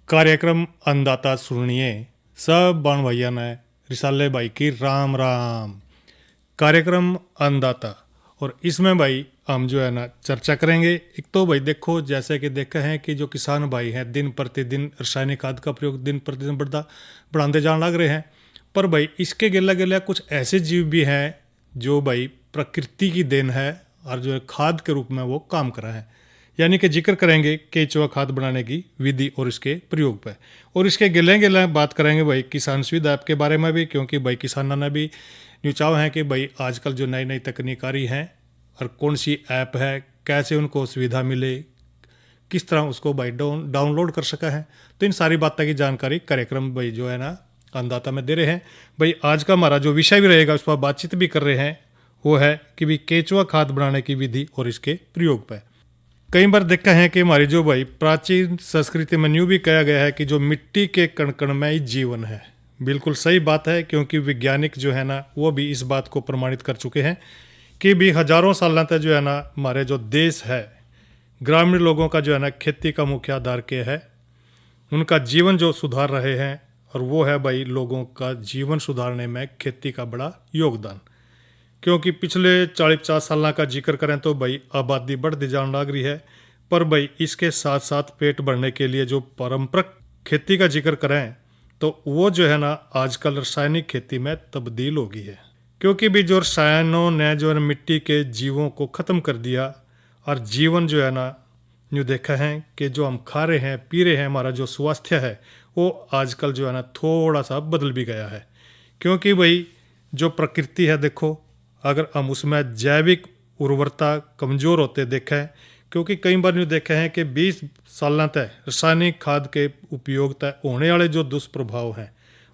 कार्यक्रम अन्नदाता सुनिए। सब बाण भैया ने रिसाले भाई की राम राम। कार्यक्रम अन्नदाता और इसमें भाई हम जो है ना चर्चा करेंगे। एक तो भाई देखो, जैसे कि देखा है कि जो किसान भाई हैं दिन प्रतिदिन रासायनिक खाद का प्रयोग दिन प्रतिदिन बढ़ाते जान लग रहे हैं। पर भाई इसके गिला गिला कुछ ऐसे जीव भी हैं जो भाई प्रकृति की देन है और जो है खाद के रूप में वो काम कर रहा है। यानी कि जिक्र करेंगे केचुआ खाद बनाने की विधि और इसके प्रयोग पर, और इसके गिले गिले बात करेंगे भाई किसान सुविधा ऐप के बारे में भी, क्योंकि भाई किसानों ने भी न्यूचाव है कि भाई आजकल जो नई नई तकनीक आ रही हैं और कौन सी ऐप है, कैसे उनको सुविधा मिले, किस तरह उसको भाई डाउनलोड कर सका है। तो इन सारी बातों की जानकारी कार्यक्रम भाई जो है ना अन्नदाता में दे रहे हैं। भाई आज का हमारा जो विषय भी रहेगा उस पर बातचीत भी कर रहे हैं, वो है कि भाई केचुआ खाद बनाने की विधि और इसके प्रयोग पर। कई बार देखा है कि हमारी जो भाई प्राचीन संस्कृति में यूँ भी कहा गया है कि जो मिट्टी के कण कण में ही जीवन है। बिल्कुल सही बात है, क्योंकि वैज्ञानिक जो है ना वो भी इस बात को प्रमाणित कर चुके हैं कि भी हजारों साल तक जो है ना हमारे जो देश है, ग्रामीण लोगों का जो है ना खेती का मुख्य आधार क्या है, उनका जीवन जो सुधार रहे हैं, और वो है भाई लोगों का जीवन सुधारने में खेती का बड़ा योगदान। क्योंकि पिछले 40-50 साल का जिक्र करें तो भाई आबादी बढ़ती जान लग रही है, पर भाई इसके साथ साथ पेट भरने के लिए जो पारंपरिक खेती का जिक्र करें तो वो जो है ना आजकल रासायनिक खेती में तब्दील हो गई है। क्योंकि भी जो रसायनों ने जो है मिट्टी के जीवों को ख़त्म कर दिया, और जीवन जो है ना यूँ देखा है कि जो हम खा रहे हैं पी रहे हैं, हमारा जो स्वास्थ्य है वो आजकल जो है ना थोड़ा सा बदल भी गया है। क्योंकि भाई जो प्रकृति है देखो, अगर हम उसमें जैविक उर्वरता कमज़ोर होते देखें, क्योंकि कई बार यूँ देखे हैं कि 20 साल तक रासायनिक खाद के उपयोग तक होने वाले जो दुष्प्रभाव हैं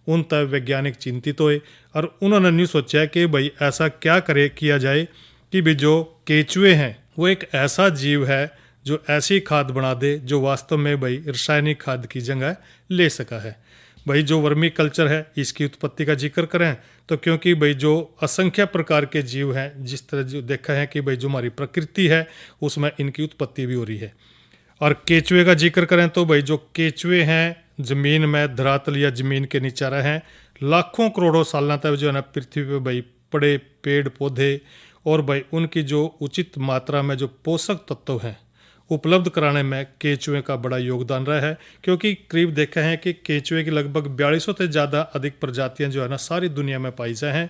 उन तक वैज्ञानिक चिंतित हुए, और उन्होंने न्यू सोचा कि भाई ऐसा क्या किया जाए कि भी जो केचुए हैं वो एक ऐसा जीव है जो ऐसी खाद बना दे जो वास्तव में भाई रासायनिक खाद की जगह ले सका है। भाई जो वर्मी कल्चर है इसकी उत्पत्ति का जिक्र करें तो क्योंकि भाई जो असंख्य प्रकार के जीव हैं, जिस तरह जो देखा है कि भाई जो हमारी प्रकृति है उसमें इनकी उत्पत्ति भी हो रही है। और केचुए का जिक्र करें तो भाई जो केचुए हैं ज़मीन में धरातल या ज़मीन के नीचे रहे हैं लाखों करोड़ों साल तक जो है ना पृथ्वी पे भाई पड़े पेड़ पौधे और भाई उनकी जो उचित मात्रा में जो पोषक तत्व हैं उपलब्ध कराने में केचुए का बड़ा योगदान रहा है। क्योंकि करीब देखा है कि केचुए की लगभग 4200 से ज़्यादा अधिक प्रजातियां जो है ना सारी दुनिया में पाई जाए हैं,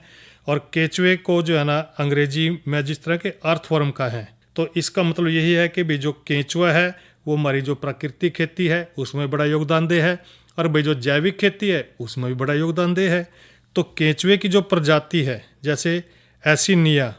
और केचुए को जो है ना अंग्रेजी में जिस तरह के अर्थवर्म का है, तो इसका मतलब यही है कि भी जो केचुआ है वो हमारी जो प्राकृतिक खेती है उसमें बड़ा योगदान दे है, और भाई जो जैविक खेती है उसमें भी बड़ा योगदान दे है। तो केचुए की जो प्रजाति है जैसे एसिनिया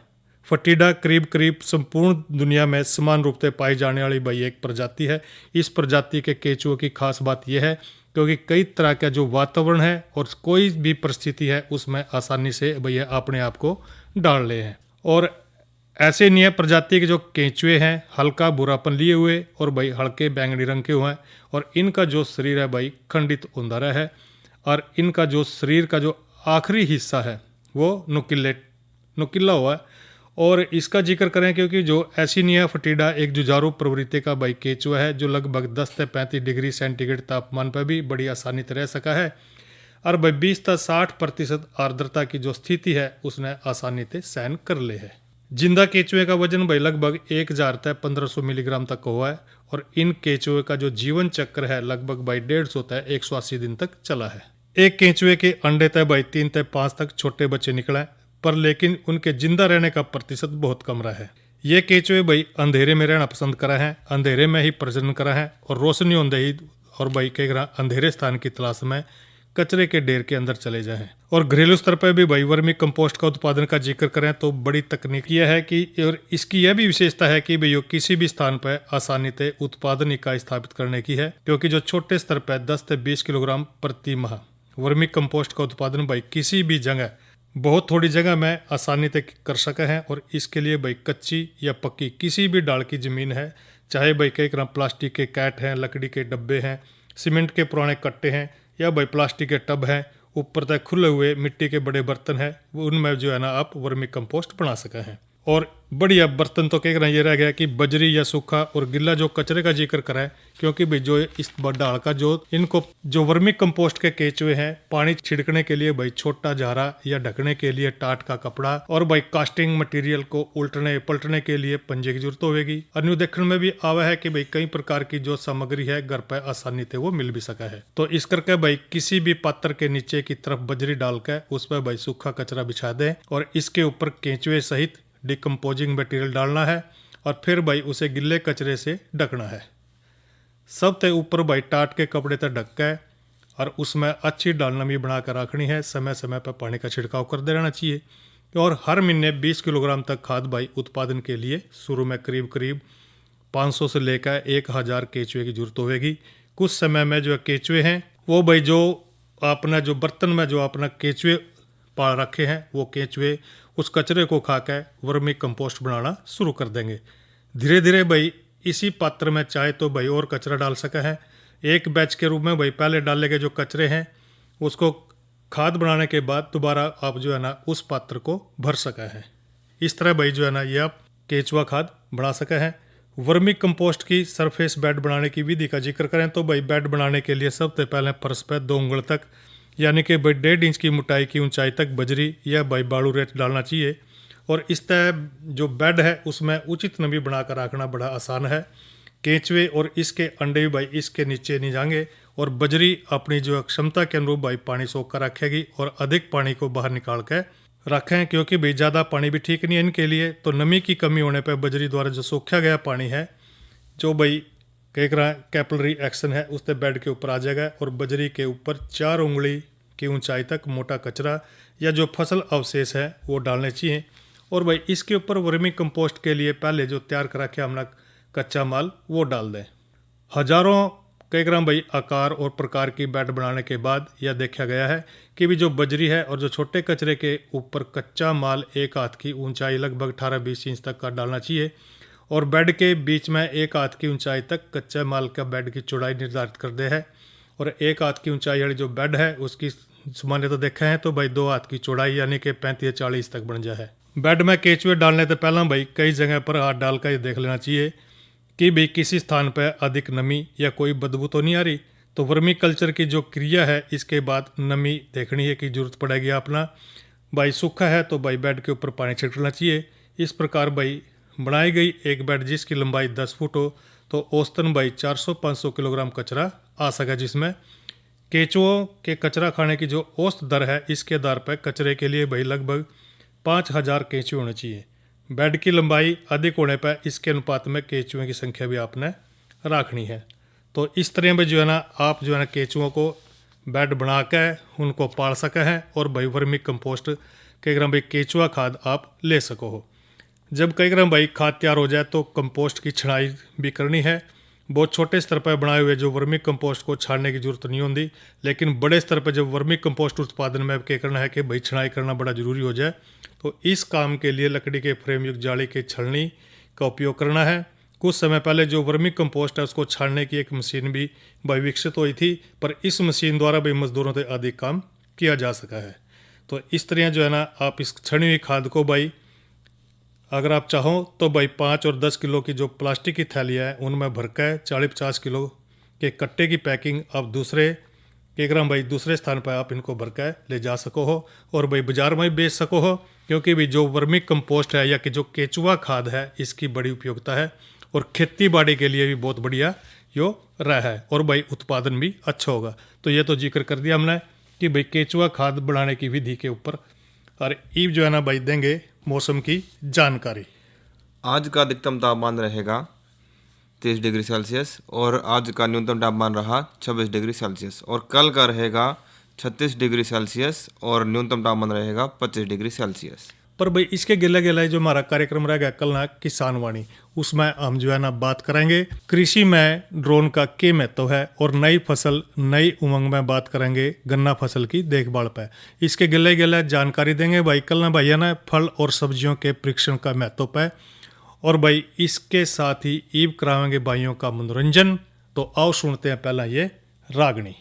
फटीडा करीब करीब संपूर्ण दुनिया में समान रूप से पाई जाने वाली भाई एक प्रजाति है। इस प्रजाति के केचुओं की खास बात यह है क्योंकि कई तरह का जो वातावरण है और कोई भी परिस्थिति है उसमें आसानी से भैया अपने आप को डाल ले हैं। और ऐसे नहीं है प्रजाति के जो केंचुए हैं हल्का भूरापन लिए हुए और भाई हल्के बैंगनी रंग के हुए हैं, और इनका जो शरीर है भाई खंडित उंदारा है, और इनका जो शरीर का जो आखिरी हिस्सा है वो नुकीला हुआ है। और इसका जिक्र करें क्योंकि जो एसिनिया फटीडा एक जुझारू प्रवृत्ति का भाई केचुआ है जो लगभग 10 से 35 डिग्री सेंटीग्रेड तापमान पर भी बड़ी आसानी से रह सका है, और भाई 20 से 60% आर्द्रता की जो स्थिति है उसने आसानी से सहन कर ले है। जिंदा केचुए का वजन भाई लगभग 1000 से 1500 मिलीग्राम तक हुआ है, और इन केचुए का जो जीवन चक्र है लगभग भाई 150 से 180 दिन तक चला है। एक केचुए के अंडे तय भाई 3 से 5 तक छोटे बच्चे निकला, पर लेकिन उनके जिंदा रहने का प्रतिशत बहुत कम रहा है। ये केचुए भाई अंधेरे में रहना पसंद करा है, अंधेरे में ही प्रजनन करा है, और रोशनी होंदे ही और भाई कई अंधेरे स्थान की तलाश में कचरे के ढेर के अंदर चले जाएं। और घरेलू स्तर पर भी भाई वर्मी कंपोस्ट का उत्पादन का जिक्र करें तो बड़ी तकनीक यह है कि, और इसकी यह भी विशेषता है कि भाई किसी भी स्थान पर आसानी से उत्पादन इकाई स्थापित करने की है, क्योंकि जो छोटे स्तर पर 10 से 20 किलोग्राम प्रति माह वर्मी कंपोस्ट का उत्पादन भाई किसी भी जगह बहुत थोड़ी जगह में आसानी से कर सका है। और इसके लिए भाई कच्ची या पक्की किसी भी डाल की ज़मीन है, चाहे भाई कई ग्राम प्लास्टिक के कैट हैं, लकड़ी के डब्बे हैं, सीमेंट के पुराने कट्टे हैं, या भाई प्लास्टिक के टब हैं, ऊपर तक खुले हुए मिट्टी के बड़े बर्तन हैं, उनमें जो है ना आप वर्मी कंपोस्ट बना सका है। और बढ़िया बर्तन तो कह रहे हैं, ये रह गया कि बजरी या सूखा और गिल्ला जो कचरे का जिक्र करा है, क्योंकि भाई जो इस डाल का जो इनको जो वर्मी कंपोस्ट के केचुए हैं, पानी छिड़कने के लिए भाई छोटा झारा या ढकने के लिए टाट का कपड़ा, और भाई कास्टिंग मटेरियल को उल्टने पलटने के लिए पंजे की जरूरत होगी। अन्य देखने में भी आवा है कि भाई कई प्रकार की जो सामग्री है घर पर आसानी से वो मिल भी सका है। तो इस करके भाई किसी भी पात्र के नीचे की तरफ बजरी डालकर उस पर भाई सूखा कचरा बिछा दे और इसके ऊपर केंचुए सहित डिकम्पोजिंग मटेरियल डालना है और फिर भाई उसे गिल्ले कचरे से ढकना है। सब ते ऊपर भाई टाट के कपड़े तक ढक के और उसमें अच्छी डाल नमी बनाकर रखनी है। समय समय पर पानी का छिड़काव करते रहना चाहिए और हर महीने 20 किलोग्राम तक खाद भाई उत्पादन के लिए शुरू में करीब करीब 500 से लेकर 1000 केचुए की जरूरत होगी। कुछ समय में जो केचुए हैं वो भाई जो अपना जो बर्तन में जो अपना केचुए पाल रखे हैं वो केचुए उस कचरे को खाकर वर्मी कंपोस्ट बनाना शुरू कर देंगे। धीरे धीरे भाई इसी पात्र में चाहे तो भाई और कचरा डाल सका है। एक बैच के रूप में भाई पहले डाले गए जो कचरे हैं उसको खाद बनाने के बाद दोबारा आप जो है ना उस पात्र को भर सका है। इस तरह भाई जो है ना ये आप केचुआ खाद बना सका है। वर्मी कंपोस्ट की सरफेस बेड बनाने की विधि का जिक्र करें तो भाई बेड बनाने के लिए सबसे पहले फर्श पर 2 उंगल तक यानी कि भाई 1.5 इंच की मोटाई की ऊंचाई तक बजरी या भाई बालू रेत डालना चाहिए और इस तरह जो बेड है उसमें उचित नमी बनाकर रखना बड़ा आसान है। केंचुए और इसके अंडे भी भाई इसके नीचे नहीं जाएंगे और बजरी अपनी जो क्षमता के अनुरूप भाई पानी सोख कर रखेगी और अधिक पानी को बाहर निकाल कर रखें, क्योंकि भाई ज़्यादा पानी भी ठीक नहीं है इनके लिए। तो नमी की कमी होने पर बजरी द्वारा जो सोखा गया पानी है जो भाई कैपिलरी एक्शन है उससे बेड के ऊपर आ जाएगा और बजरी के ऊपर 4 उंगली की ऊंचाई तक मोटा कचरा या जो फसल अवशेष है वो डालने चाहिए। और भाई इसके ऊपर वर्मी कंपोस्ट के लिए पहले जो तैयार करा के हमने कच्चा माल वो डाल दें। हजारों कई ग्राम भाई आकार और प्रकार की बेड बनाने के बाद यह देखा गया है कि भी जो बजरी है और जो छोटे कचरे के ऊपर कच्चा माल 1 हाथ की ऊंचाई लगभग 18-20 इंच तक का डालना चाहिए और बेड के बीच में 1 हाथ की ऊंचाई तक कच्चे माल का बेड की चौड़ाई निर्धारित कर दे है। और 1 हाथ की ऊंचाई वाली जो बेड है उसकी सामान्यता देखा है तो भाई 2 हाथ की चौड़ाई यानी कि 35-40 तक बन जाए। बेड में केचुए डालने से पहले भाई कई जगह पर हाथ डाल कर देख लेना चाहिए कि भाई किसी स्थान पर अधिक नमी या कोई बदबू तो नहीं आ रही। तो वर्मी कल्चर की जो क्रिया है इसके बाद नमी देखनी है कि जरूरत पड़ेगी अपना। भाई सूखा है तो भाई बेड के ऊपर पानी छिड़कना चाहिए। इस प्रकार भाई बनाई गई एक बेड जिसकी लंबाई 10 फुट हो तो औसतन भाई 400-500 किलोग्राम कचरा आ सका, जिसमें केचुओं के कचरा खाने की जो औसत दर है इसके आधार पर कचरे के लिए भाई लगभग 5000 केचुए होने चाहिए। बेड की लंबाई अधिक होने पर इसके अनुपात में केचुओं की संख्या भी आपने रखनी है। तो इस तरह में जो है ना आप जो है ना केचुओं को बेड बना कर उनको पाल सके हैं और भाई वर्मी कंपोस्ट कई ग्राम भाई केचुआ खाद आप ले सको हो। जब कई ग्राम भाई खाद तैयार हो जाए तो कंपोस्ट की छनाई भी करनी है। बहुत छोटे स्तर पर बनाए हुए जो वर्मी कंपोस्ट को छाड़ने की जरूरत नहीं होती, लेकिन बड़े स्तर पर जब वर्मी कंपोस्ट उत्पादन में क्या करना है कि भाई छनाई करना बड़ा जरूरी हो जाए तो इस काम के लिए लकड़ी के फ्रेम युक्त जाली के छलनी का उपयोग करना है। कुछ समय पहले जो वर्मी कंपोस्ट है उसको छाड़ने की एक मशीन भी भाई विकसित हुई थी, पर इस मशीन द्वारा भी मजदूरों से अधिक काम किया जा सका है। तो इस तरह जो है ना आप इस छनी हुई खाद को भाई अगर आप चाहो तो भाई 5 और 10 किलो की जो प्लास्टिक की थैलियाँ हैं उनमें भरकर 40-50 किलो के कट्टे की पैकिंग आप दूसरे भाई दूसरे स्थान पर आप इनको भरकर ले जा सको हो और भाई बाजार में भी बेच सको हो, क्योंकि भी जो वर्मी कंपोस्ट है या कि जो केचुआ खाद है इसकी बड़ी उपयोगिता है और खेती बाड़ी के लिए भी बहुत बढ़िया यो रहा है और भाई उत्पादन भी अच्छा होगा। तो ये तो जिक्र कर दिया हमने कि भाई केचुआ खाद बनाने की विधि के ऊपर। और ईब जो है ना भाई देंगे मौसम की जानकारी। आज का अधिकतम तापमान रहेगा 23 डिग्री सेल्सियस और आज का न्यूनतम तापमान रहा 26 डिग्री सेल्सियस और कल का रहेगा 36 डिग्री सेल्सियस और न्यूनतम तापमान रहेगा 25 डिग्री सेल्सियस। पर भाई इसके गिले गिले जो हमारा कार्यक्रम रहेगा कल ना किसान वाणी, उसमें हम जो है ना बात करेंगे कृषि में ड्रोन का क्या महत्व है और नई फसल नई उमंग में बात करेंगे गन्ना फसल की देखभाल पे। इसके गिले गिले जानकारी देंगे भाई कल ना भाई है ना फल और सब्जियों के परीक्षण का महत्व पे और भाई इसके साथ ही ईब कराएंगे भाइयों का मनोरंजन। तो आओ सुनते हैं पहला ये रागनी।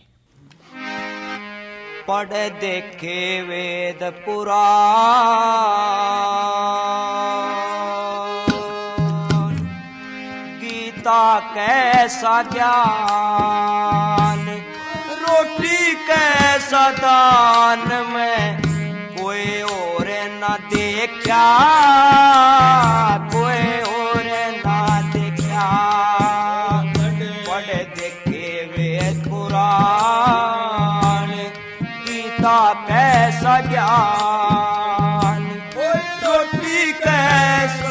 पढ़ देखे वेद पुराण कैसा ज्ञान, रोटी कैसा दान में कोई और न देखा, कोई और न देखा। पढ़ देखे वेद पुराण, गीता कैसा ज्ञान, रोटी कैसा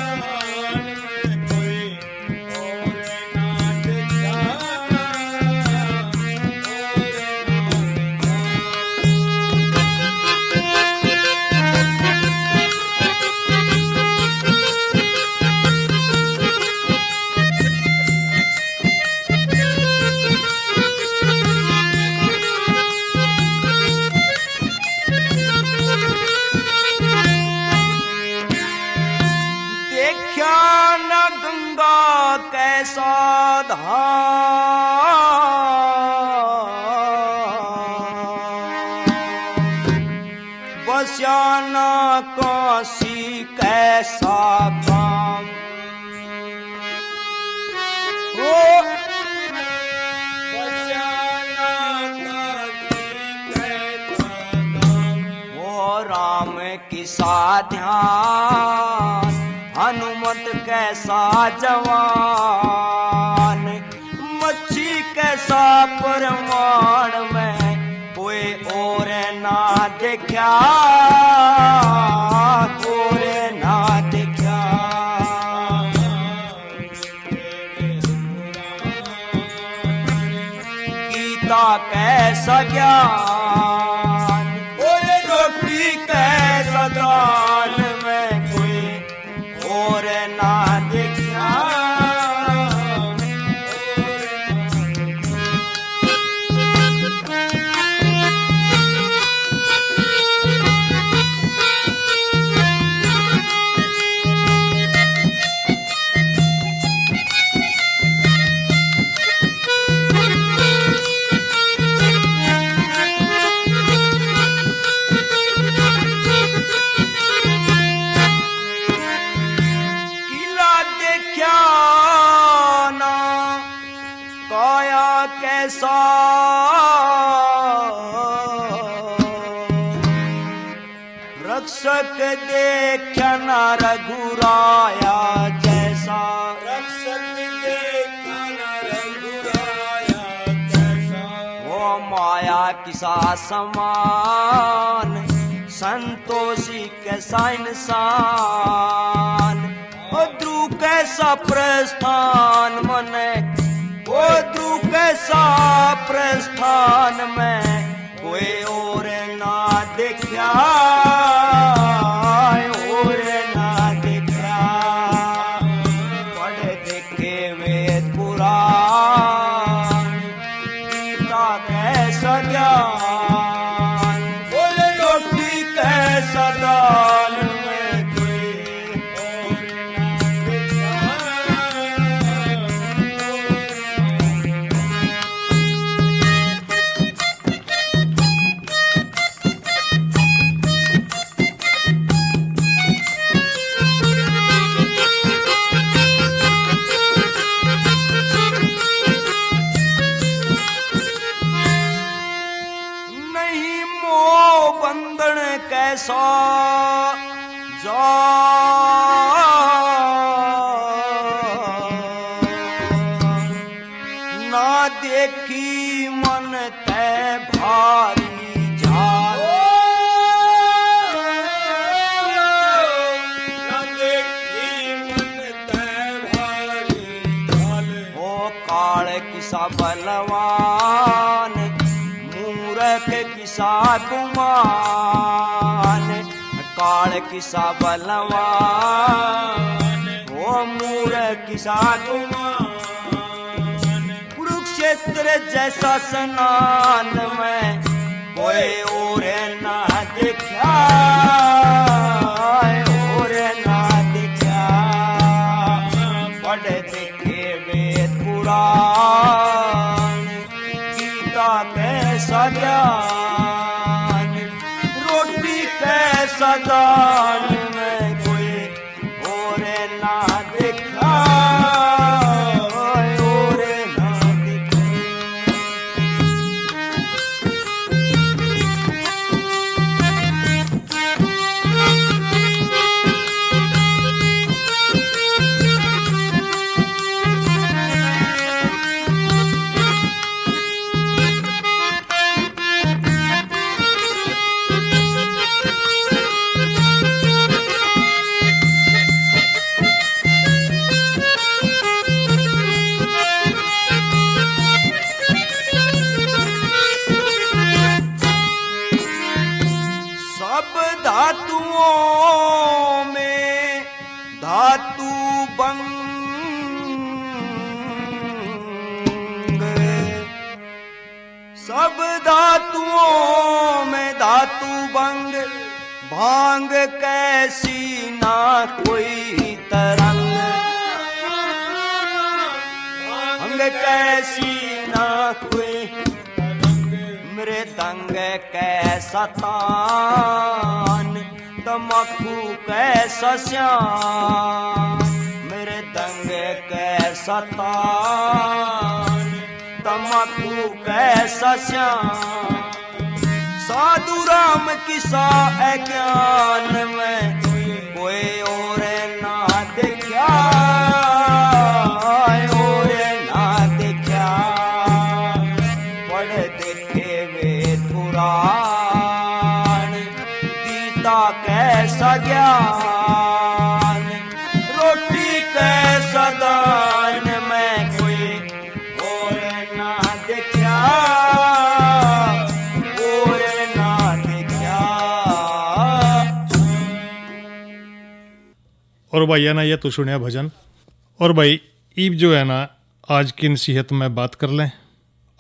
कैसा धाम, बस्याना काशी कैसा काम। वो राम की ध्यान, हनुमत कैसा जवान, मच्छी कैसा परमाण में कोई और ना देखा, और ना देखा। गीता कैसा ज्ञान, रोटी कैसा दान में कोई और ना देखा। कैसा रक्षक देखा न रघुराया जैसा, रक्षक देखा न रघुराया जैसा। वो माया किसा समान, संतोषी कैसा इंसान, ध्रुव कैसा प्रस्थान मने, वो ध्रुव कैसा प्रस्थान में कोई और ना देखा, और ना देखा। पढ़ देखे वेद पुराण, गीता कैसा ज्ञान, रोटी कैसा दान में कोई और ना देखा। बंधन कैसा जा, ना देखी मन तै भारी झाल, ना देखी मन तै भारी झाल। ओ काल किसा बलवान, मूरख किसा गुमान, काल किसा बलवान, वो मूरख किसा गुमान। कुरुक्षेत्र जैसा स्नान में कोई और ना देखा, और ना देखा। पढ़ देखे वेद पुराण, गीता कैसा ज्ञान, रोटी कैसा दान में कोई और ना देखा, और धातुओं में धातु बंग, सब धातुओं में धातु बंग, भांग कैसी ना कोई तरंग, भांग कैसी ना कोई मृदंग कैसा तान, तम्बाकू कैसा श्याम, मृदंग कैसा तान, तम्बाकू कैसा श्याम, साधु राम की सा ज्ञान में कोई और ना देखा, और ना देखा, पढ़ देखे वे पुराण, गीता कैसा ज्ञान, रोटी कैसा दान में कोई और ना देखा, और ना देखा। और भाई है ना, ये तो सुनिया भजन। और भाई ईब जो है ना, आज की नसीहत में बात कर लें।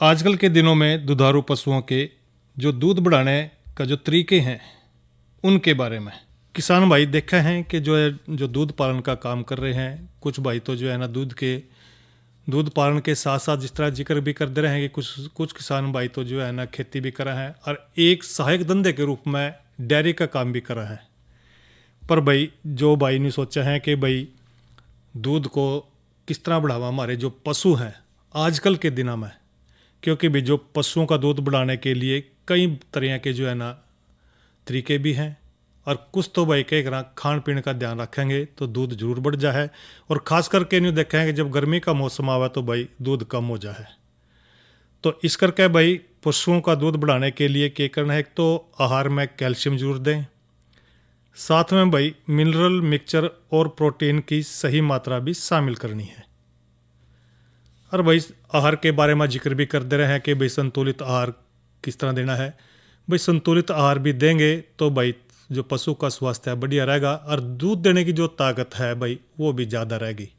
आजकल के दिनों में दुधारू पशुओं के जो दूध बढ़ाने का जो तरीके हैं उनके बारे में किसान भाई देखा है कि जो है जो दूध पालन का काम कर रहे हैं, कुछ भाई तो जो है ना दूध पालन के साथ साथ जिस तरह जिक्र भी कर दे रहे हैं कि कुछ किसान भाई तो जो है ना खेती भी कर रहे हैं और एक सहायक धंधे के रूप में डेयरी का काम भी कर रहे हैं। पर भाई जो भाई ने सोचा है कि भाई दूध को किस तरह बढ़ावा हमारे जो पशु हैं आजकल के दिनों में, क्योंकि भी जो पशुओं का दूध बढ़ाने के लिए कई तरह के जो है ना तरीके भी हैं, और कुछ तो भाई कई तरह खान पीन का ध्यान रखेंगे तो दूध जरूर बढ़ जाए। और ख़ास करके नहीं देखें कि जब गर्मी का मौसम आवे तो भाई दूध कम हो जाए। तो इस करके भाई पशुओं का दूध बढ़ाने के लिए क्या करना है, एक तो आहार में कैल्शियम जरूर दें, साथ में भाई मिनरल मिक्सचर और प्रोटीन की सही मात्रा भी शामिल करनी है। और भाई आहार के बारे में जिक्र भी कर दे रहे हैं कि भाई संतुलित आहार किस तरह देना है। भाई संतुलित आहार भी देंगे तो भाई जो पशु का स्वास्थ्य है बढ़िया रहेगा और दूध देने की जो ताकत है भाई वो भी ज़्यादा रहेगी।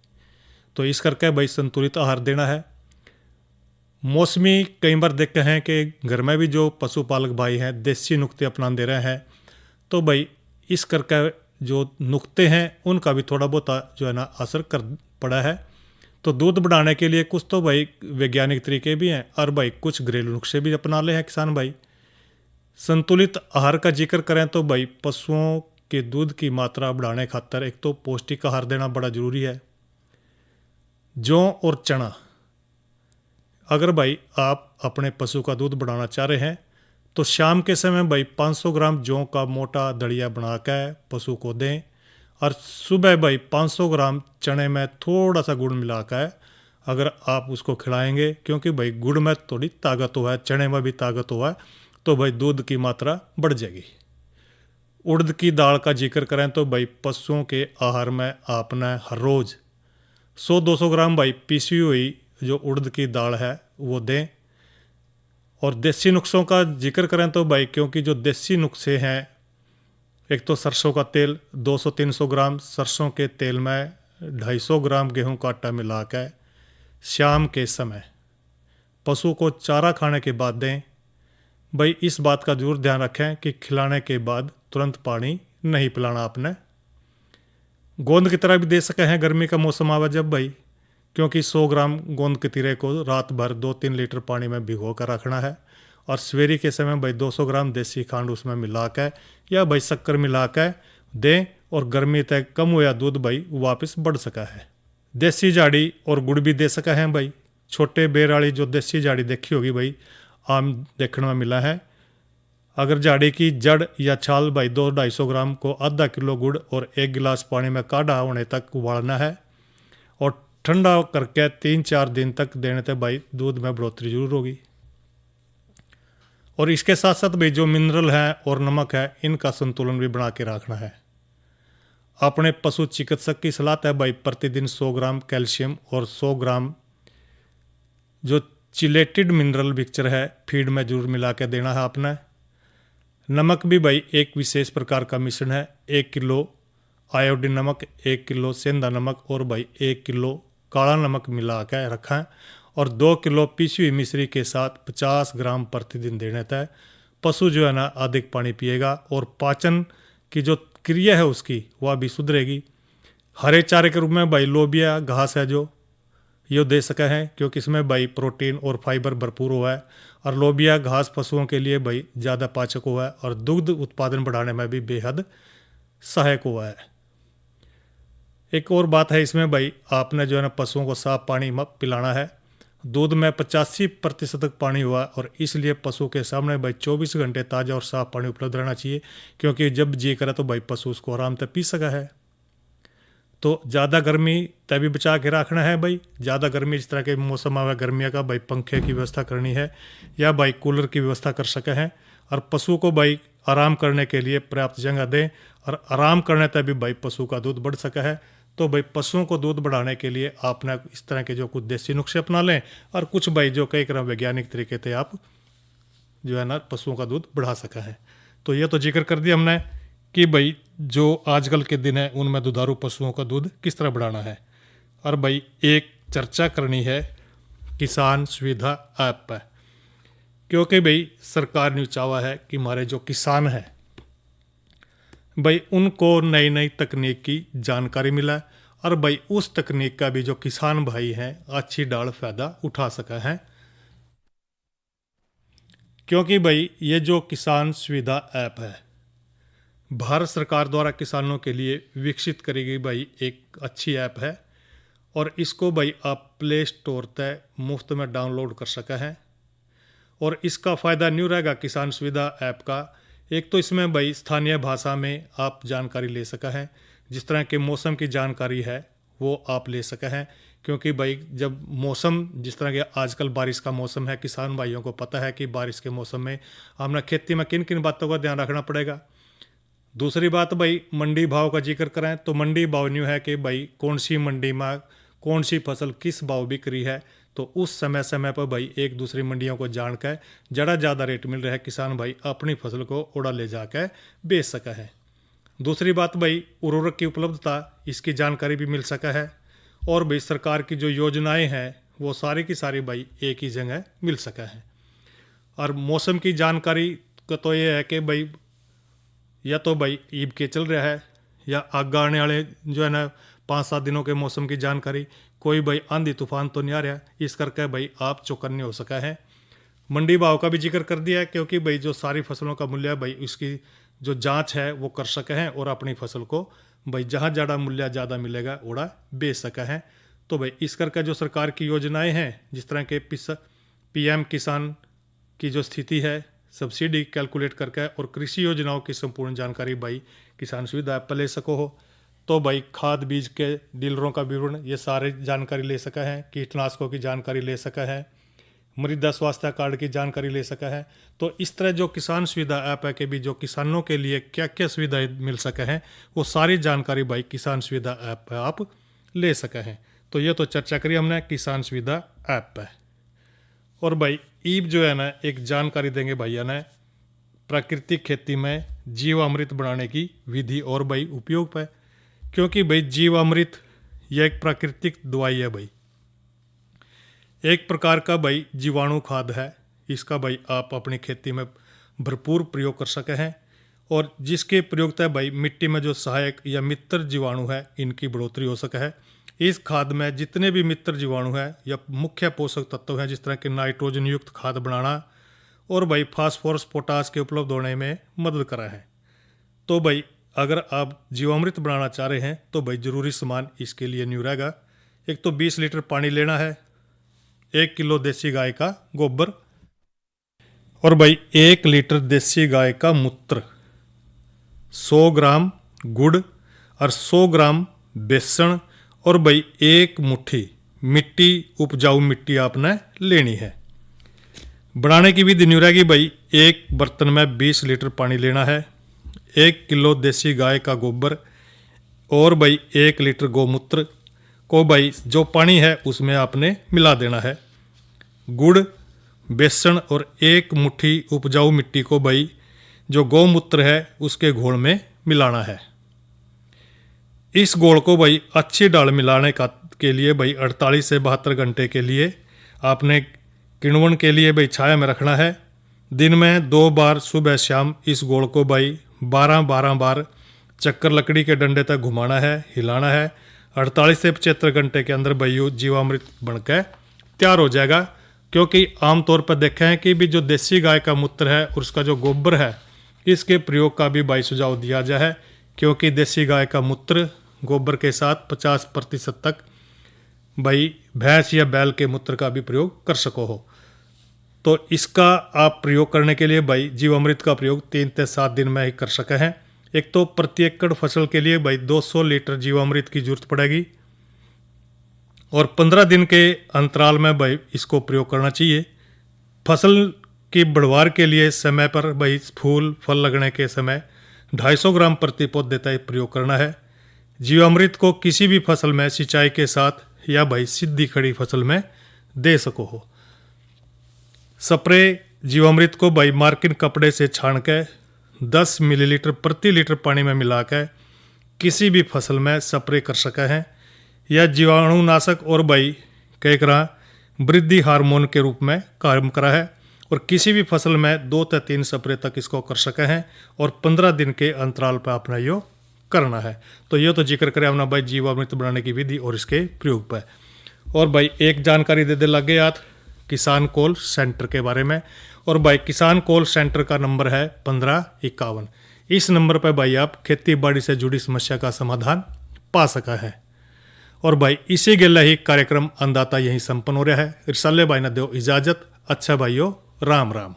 तो इस करके भाई संतुलित आहार देना है। मौसमी कई बार देखते हैं कि घर में भी जो पशुपालक भाई हैं देसी नुक्ते अपना दे रहे हैं, तो भाई इस करके जो नुक्ते हैं उनका भी थोड़ा बहुत जो है ना असर कर पड़ा है। तो दूध बढ़ाने के लिए कुछ तो भाई वैज्ञानिक तरीके भी हैं और भाई कुछ घरेलू नुस्खे भी अपना ले हैं किसान भाई। संतुलित आहार का जिक्र करें तो भाई पशुओं के दूध की मात्रा बढ़ाने खातर एक तो पौष्टिक आहार देना बड़ा जरूरी है। जौ और चना, अगर भाई आप अपने पशु का दूध बढ़ाना चाह रहे हैं तो शाम के समय भाई 500 ग्राम जौ का मोटा दड़िया बना कर पशु को दें, और सुबह भाई 500 ग्राम चने में थोड़ा सा गुड़ मिलाकर अगर आप उसको खिलाएंगे, क्योंकि भाई गुड़ में थोड़ी ताकत हुआ है, चने में भी ताकत हुआ है, तो भाई दूध की मात्रा बढ़ जाएगी। उड़द की दाल का जिक्र करें तो भाई पशुओं के आहार में आपने हर रोज़ 100-200 ग्राम भाई पीसी हुई जो उड़द की दाल है वो दें। और देसी नुस्खों का जिक्र करें तो भाई क्योंकि जो देसी नुस्खे हैं, एक तो सरसों का तेल 200-300 ग्राम, सरसों के तेल में 250 ग्राम गेहूं का आटा मिला कर शाम के समय पशु को चारा खाने के बाद दें। भाई इस बात का जरूर ध्यान रखें कि खिलाने के बाद तुरंत पानी नहीं पिलाना आपने। गोंद की तरह भी दे सके हैं गर्मी का मौसम आवे जब भाई, क्योंकि 100 ग्राम गोंद के तिरे को रात भर 2-3 लीटर पानी में भिगो कर रखना है, और सवेरे के समय भाई 200 ग्राम देसी खांड उसमें मिला कर या भाई शक्कर मिला कर दें, और गर्मी तक कम हुआ दूध भाई वापस बढ़ सका है। देसी झाड़ी और गुड़ भी दे सका है भाई। छोटे बेर वाली जो देसी झाड़ी देखी होगी भाई, आम देखने में मिला है। अगर झाड़ी की जड़ या छाल भाई 200-250 ग्राम को आधा किलो गुड़ और 1 गिलास पानी में काढ़ा होने तक उबालना है, और ठंडा करके 3-4 दिन तक देने तक भाई दूध में बढ़ोतरी जरूर होगी। और इसके साथ साथ भाई जो मिनरल है और नमक है इनका संतुलन भी बना के रखना है। अपने पशु चिकित्सक की सलाह है भाई प्रतिदिन 100 ग्राम कैल्शियम और 100 ग्राम जो चिलेटेड मिनरल मिक्सचर है फीड में जरूर मिला के देना है आपने। नमक भी भाई एक विशेष प्रकार का मिश्रण है। 1 किलो आयोडीन नमक, 1 किलो सेंधा नमक और भाई 1 किलो काला नमक मिला के रखा है और 2 किलो पीसी हुई मिश्री के साथ 50 ग्राम प्रतिदिन देने तय। पशु जो है ना अधिक पानी पिएगा और पाचन की जो क्रिया है उसकी वह भी सुधरेगी। हरे चारे के रूप में भाई लोबिया घास है जो ये दे सका है, क्योंकि इसमें भाई प्रोटीन और फाइबर भरपूर हुआ है और लोबिया घास पशुओं के लिए भाई ज़्यादा पाचक हुआ है और दुग्ध उत्पादन बढ़ाने में भी बेहद सहायक हुआ है। एक और बात है इसमें भाई, आपने जो है ना पशुओं को साफ पानी पिलाना है। दूध में 85% तक पानी हुआ और इसलिए पशु के सामने भाई 24 घंटे ताज़ा और साफ पानी उपलब्ध रहना चाहिए, क्योंकि जब जी करे तो भाई पशु उसको आराम से पी सका है। तो ज़्यादा गर्मी तभी बचा के रखना है भाई। ज़्यादा गर्मी इस तरह के मौसम आवे गर्मियों का भाई पंखे की व्यवस्था करनी है या भाई कूलर की व्यवस्था कर सके हैं और पशु को भाई आराम करने के लिए पर्याप्त जगह दें और आराम करने तभी भाई पशु का दूध बढ़ सका है। तो भाई पशुओं को दूध बढ़ाने के लिए आपने इस तरह के जो कुछ देसी नुस्खे अपना लें और कुछ भाई जो कई क्रम वैज्ञानिक तरीके थे आप जो है ना पशुओं का दूध बढ़ा सका है। तो ये तो जिक्र कर दिया हमने कि भाई जो आजकल के दिन है उनमें दुधारू पशुओं का दूध किस तरह बढ़ाना है। और भाई एक चर्चा करनी है किसान सुविधा ऐप पर, क्योंकि भाई सरकार ने चाहा है कि हमारे जो किसान हैं भाई उनको नई नई तकनीक की जानकारी मिला और भाई उस तकनीक का भी जो किसान भाई हैं अच्छी डाल फायदा उठा सका है। क्योंकि भाई ये जो किसान सुविधा ऐप है भारत सरकार द्वारा किसानों के लिए विकसित करी गई भाई एक अच्छी ऐप है और इसको भाई आप प्ले स्टोर तय मुफ्त में डाउनलोड कर सका है। और इसका फ़ायदा न्यू रहेगा किसान सुविधा ऐप का। एक तो इसमें भाई स्थानीय भाषा में आप जानकारी ले सका है, जिस तरह के मौसम की जानकारी है वो आप ले सका है, क्योंकि भाई जब मौसम जिस तरह के आजकल बारिश का मौसम है, किसान भाइयों को पता है कि बारिश के मौसम में हमने खेती में किन किन बातों का ध्यान रखना पड़ेगा। दूसरी बात भाई मंडी भाव का जिक्र करें तो मंडी भाव न्यू है कि भाई कौन सी मंडी में कौन सी फसल किस भाव बिक रही है, तो उस समय समय पर भाई एक दूसरी मंडियों को जानकर जड़ा ज़्यादा रेट मिल रहा है किसान भाई अपनी फसल को उड़ा ले जाकर बेच सका है। दूसरी बात भाई उर्वरक की उपलब्धता इसकी जानकारी भी मिल सका है और भाई सरकार की जो योजनाएं हैं वो सारी की सारी भाई एक ही जगह मिल सका है। और मौसम की जानकारी का तो ये है कि भाई या तो भाई ईब के चल रहा है या आगे आने वाले जो है ना 5-7 दिनों के मौसम की जानकारी, कोई भाई आंधी तूफान तो नहीं आ रहा, इस करके भाई आप चौकन्ने हो सका है। मंडी भाव का भी जिक्र कर दिया है, क्योंकि भाई जो सारी फसलों का मूल्य भाई उसकी जो जांच है वो कर सके हैं और अपनी फसल को भाई जहाँ ज़्यादा मूल्य ज़्यादा मिलेगा उड़ा बेच सका है। तो भाई इस करके जो सरकार की योजनाएँ हैं जिस तरह के PM किसान की जो स्थिति है, सब्सिडी कैलकुलेट करके और कृषि योजनाओं की संपूर्ण जानकारी भाई किसान सुविधा ऐप पर ले सको हो। तो भाई खाद बीज के डीलरों का विवरण ये सारे जानकारी ले सका है, कीटनाशकों की जानकारी ले सका है, मृदा स्वास्थ्य कार्ड की जानकारी ले सका है। तो इस तरह जो किसान सुविधा ऐप है कि भी जो किसानों के लिए क्या क्या सुविधाएं मिल सका है वो सारी जानकारी भाई किसान सुविधा ऐप पर आप ले सका है। तो ये तो चर्चा करी हमने किसान सुविधा ऐप पर। और भाई ईब जो है ना एक जानकारी देंगे भैया ने प्राकृतिक खेती में जीवामृत बनाने की विधि और भाई उपयोग पर, क्योंकि भाई जीवामृत यह एक प्राकृतिक दवाई है भाई, एक प्रकार का भाई जीवाणु खाद है। इसका भाई आप अपनी खेती में भरपूर प्रयोग कर सके हैं और जिसके प्रयोग से भाई मिट्टी में जो सहायक या मित्र जीवाणु है इनकी बढ़ोतरी हो सके है। इस खाद में जितने भी मित्र जीवाणु है या मुख्य पोषक तत्व हैं जिस तरह के नाइट्रोजन युक्त खाद बनाना और भाई फास्फोरस पोटास के उपलब्ध होने में मदद करा है। तो भाई अगर आप जीवामृत बनाना चाह रहे हैं तो भाई ज़रूरी सामान इसके लिए न्यू रहेगा। एक तो 20 लीटर पानी लेना है, 1 किलो देसी गाय का गोबर और भाई 1 लीटर देसी गाय का मूत्र, 100 ग्राम गुड़ और 100 ग्राम बेसन और भाई 1 मुट्ठी मिट्टी, उपजाऊ मिट्टी आपने लेनी है। बनाने की विधि न्यू रहेगी भाई, एक बर्तन में 20 लीटर पानी लेना है, 1 किलो देसी गाय का गोबर और भाई 1 लीटर गौमूत्र को भाई जो पानी है उसमें आपने मिला देना है। गुड़, बेसन और 1 मुट्ठी उपजाऊ मिट्टी को भाई जो गौमूत्र है उसके घोल में मिलाना है। इस घोल को भाई अच्छी डाल मिलाने के लिए भाई 48 से 72 घंटे के लिए आपने किण्वन के लिए भाई छाया में रखना है। दिन में 2 बार सुबह शाम इस घोल को भाई 12-12 बार चक्कर लकड़ी के डंडे तक घुमाना है, हिलाना है। 48 से 75 घंटे के अंदर भाई जीवामृत बनकर तैयार हो जाएगा। क्योंकि आमतौर पर देखा है कि भी जो देसी गाय का मूत्र है और उसका जो गोबर है इसके प्रयोग का भी भाई सुझाव दिया जाए है, क्योंकि देसी गाय का मूत्र गोबर के साथ 50% तक भाई भैंस या बैल के मूत्र का भी प्रयोग कर सको हो। तो इसका आप प्रयोग करने के लिए भाई जीवामृत का प्रयोग 3 से 7 दिन में ही कर सके हैं। एक तो प्रति एकड़ फसल के लिए भाई 200 लीटर जीवामृत की जरूरत पड़ेगी और 15 दिन के अंतराल में भाई इसको प्रयोग करना चाहिए। फसल की बढ़वार के लिए समय पर भाई फूल फल लगने के समय 250 ग्राम प्रति पौधे तक प्रयोग करना है। जीवामृत को किसी भी फसल में सिंचाई के साथ या भाई सीधी खड़ी फसल में दे सको हो। स्प्रे जीवामृत को भाई मार्किन कपड़े से छान के 10 मिलीलीटर प्रति लीटर पानी में मिलाकर किसी भी फसल में स्प्रे कर सके हैं। यह जीवाणुनाशक और भाई कई तरह वृद्धि हार्मोन के रूप में काम करा है और किसी भी फसल में 2 से 3 स्प्रे तक इसको कर सके हैं और 15 दिन के अंतराल पर अपना यो करना है। तो ये तो जिक्र करें अपना भाई जीवामृत बनाने की विधि और इसके प्रयोग पर। और भाई एक जानकारी दे लगे याद किसान कॉल सेंटर के बारे में। और भाई किसान कॉल सेंटर का नंबर है 1551। इस नंबर पर भाई आप खेती बाड़ी से जुड़ी समस्या का समाधान पा सका है। और भाई इसी गेला ही कार्यक्रम अन्नदाता यही संपन्न हो रहा है। रिसाले भाई ने दो इजाजत। अच्छा भाइयों, राम राम।